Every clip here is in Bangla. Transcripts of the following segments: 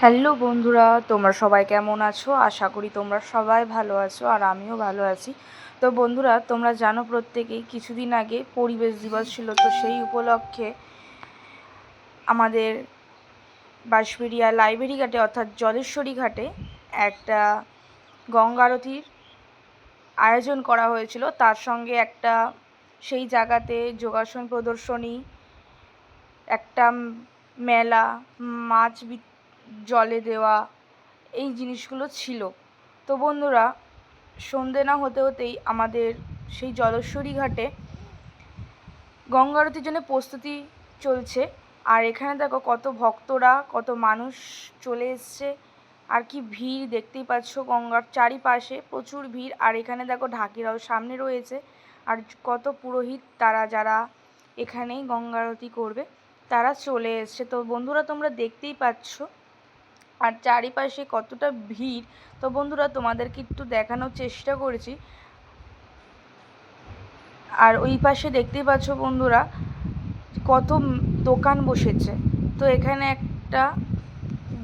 হ্যালো বন্ধুরা, তোমরা সবাই কেমন আছো? আশা করি তোমরা সবাই ভালো আছো আর আমিও ভালো আছি। তো বন্ধুরা, তোমরা জানো প্রত্যেকেই কিছুদিন আগে পরিবেশ দিবস ছিল। তো সেই উপলক্ষে আমাদের বাঁশবেড়িয়া লাইব্রেরি ঘাটে অর্থাৎ জলেশ্বরী ঘাটে একটা গঙ্গা আরতির আয়োজন করা হয়েছিল। তার সঙ্গে একটা সেই জায়গাতে যোগাসন প্রদর্শনী, একটা মেলা, মাছ জলে দেওয়া, এই জিনিসগুলো ছিল। তো বন্ধুরা, সন্ধে না হতে হতেই আমাদের সেই জলেশ্বরী ঘাটে গঙ্গা আরতির জন্য প্রস্তুতি চলছে। আর এখানে দেখো কত ভক্তরা, কত মানুষ চলে এসছে। আর কি ভিড় দেখতেই পাচ্ছ, গঙ্গার চারিপাশে প্রচুর ভিড়। আর এখানে দেখো ঢাকিরাও সামনে রয়েছে। আর কত পুরোহিত তারা যারা এখানেই গঙ্গা আরতি করবে তারা চলে এসছে। তো বন্ধুরা, তোমরা দেখতেই পাচ্ছ আর চারিপাশে কতটা ভিড়। তো বন্ধুরা, তোমাদেরকে একটু দেখানোর চেষ্টা করেছি। আর ওই পাশে দেখতেই পাচ্ছ বন্ধুরা কত দোকান বসেছে। তো এখানে একটা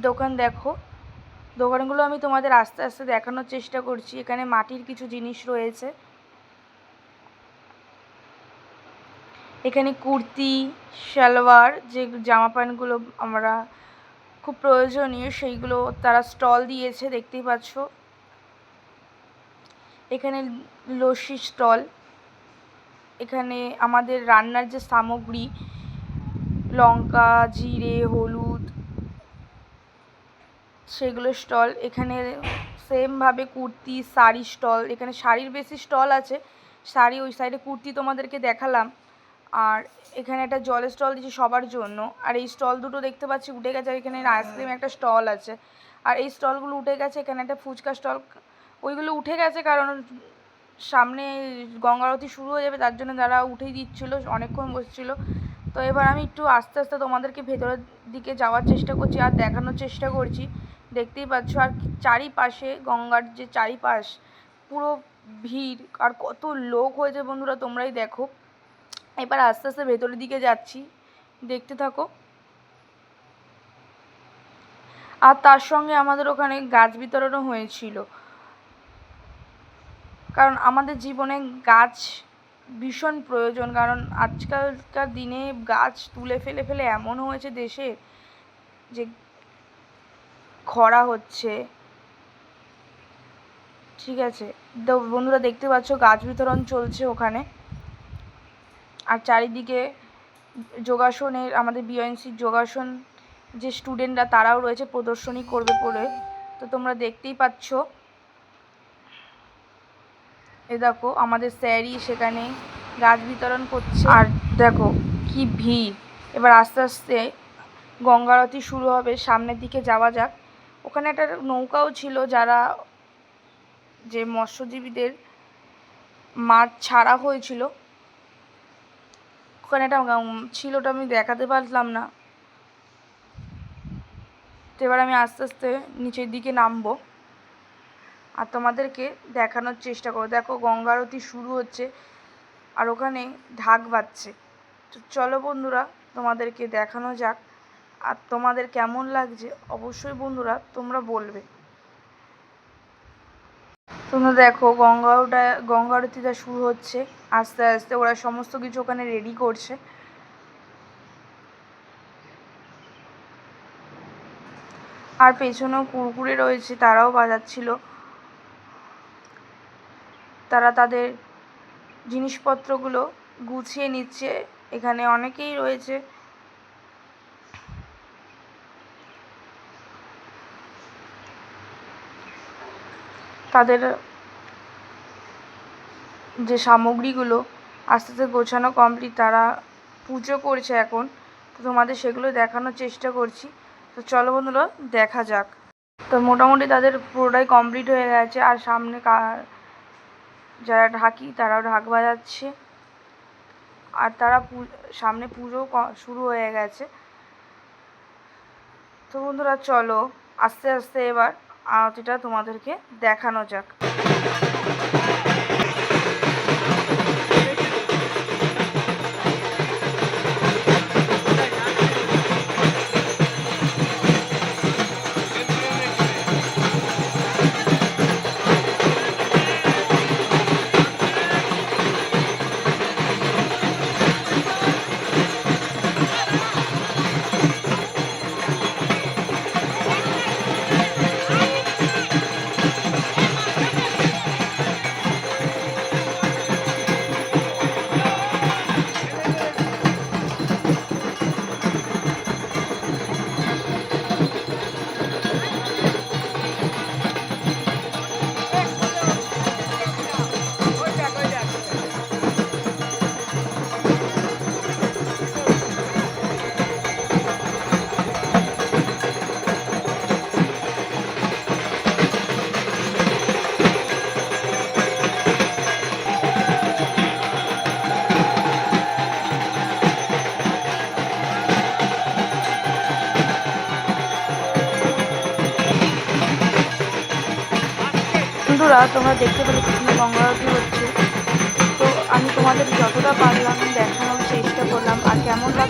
দোকান দেখো, দোকানগুলো আমি তোমাদের আস্তে আস্তে দেখানোর চেষ্টা করছি। এখানে মাটির কিছু জিনিস রয়েছে। এখানে কুর্তি, সালোয়ার, যে জামা প্যান্টগুলো আমরা খুব প্রয়োজনীয় সেইগুলো তারা স্টল দিয়েছে, দেখতেই পাচ্ছ। এখানে লস্যি স্টল, এখানে আমাদের রান্নার যে সামগ্রী, লঙ্কা, জিরে, হলুদ, সেগুলো স্টল। এখানে সেমভাবে কুর্তি, শাড়ি স্টল, এখানে শাড়ির বেশি স্টল আছে। শাড়ি ওই সাইডে, কুর্তি তোমাদেরকে দেখালাম। আর এখানে একটা জলের স্টল দিয়েছে সবার জন্য। আর এই স্টল দুটো দেখতে পাচ্ছি উঠে গেছে। আর এখানে আইসক্রিম একটা স্টল আছে। আর এই স্টলগুলো উঠে গেছে। এখানে একটা ফুচকা স্টল, ওইগুলো উঠে গেছে কারণ সামনে গঙ্গা আরতি শুরু হয়ে যাবে, তার জন্য তারা উঠেই দিচ্ছিলো, অনেকক্ষণ বসছিল। তো এবার আমি একটু আস্তে আস্তে তোমাদেরকে ভেতরের দিকে যাওয়ার চেষ্টা করছি আর দেখানোর চেষ্টা করছি। দেখতেই পাচ্ছ আর চারিপাশে গঙ্গার যে চারিপাশ পুরো ভিড়। আর কত লোক হয়েছে বন্ধুরা, তোমরাই দেখো। এবার আস্তে আস্তে ভেতরের দিকে যাচ্ছি, দেখতে থাকো। আর তার সঙ্গে আমাদের ওখানে গাছ বিতরণও হয়েছিল, কারণ আমাদের জীবনে গাছ ভীষণ প্রয়োজন। কারণ আজকালকার দিনে গাছ তুলে ফেলে ফেলে এমন হয়েছে দেশে যে খরা হচ্ছে, ঠিক আছে। তো বন্ধুরা, দেখতে পাচ্ছ গাছ বিতরণ চলছে ওখানে। আর চারিদিকে যোগাসনের, আমাদের বিএনসির যোগাসন যে স্টুডেন্টরা তারাও রয়েছে, প্রদর্শনী করবে পড়ে। তো তোমরা দেখতেই পাচ্ছ। এ দেখো আমাদের স্যারই সেখানে গাছ বিতরণ করছে। আর দেখো কি ভিড়। এবার আস্তে আস্তে গঙ্গা আরতি শুরু হবে, সামনের দিকে যাওয়া যাক। ওখানে একটা নৌকাও ছিল, যারা যে মৎস্যজীবীদের মাছ ছাড়া হয়েছিল, ওখানে একটা ছিল, ওটা আমি দেখাতে পারলাম না। তো এবার আমি আস্তে আস্তে নিচের দিকে নামবো আর তোমাদেরকে দেখানোর চেষ্টা করবো। দেখো গঙ্গা আরতি শুরু হচ্ছে আর ওখানে ঢাক বাজছে। তো চলো বন্ধুরা, তোমাদেরকে দেখানো যাক। আর তোমাদের কেমন লাগছে অবশ্যই বন্ধুরা তোমরা বলবে। তোমরা দেখো গঙ্গা আরতিটা শুরু হচ্ছে আস্তে আস্তে। ওরা সমস্ত কিছু ওখানে রেডি করছে। আর পেছনেও কুরকুরে রয়েছে, তারাও বাজাচ্ছিল। তারা তাদের জিনিসপত্রগুলো গুছিয়ে নিচ্ছে। এখানে অনেকেই রয়েছে। তাদের যে সামগ্রীগুলো আস্তে আস্তে গোছানো কমপ্লিট, তারা পুজো করছে এখন। তো তোমাদের সেগুলো দেখানোর চেষ্টা করছি। তো চলো বন্ধুরা, দেখা যাক। তো মোটামুটি তাদের পুরোটাই কমপ্লিট হয়ে গেছে। আর সামনে যারা ঢাকি তারাও ঢাক বাজাচ্ছে। আর তারা সামনে পুজো শুরু হয়ে গেছে। তো বন্ধুরা চলো আস্তে আস্তে এবার আরতিটা তোমাদেরকে দেখানো যাক। বন্ধুরা তোমরা দেখতে পেলে কৃষ্ণ গঙ্গা আরতি হচ্ছে। তো আমি তোমাদের যতটা পারলাম দেখানোর চেষ্টা করলাম। আর কেমন লাগছে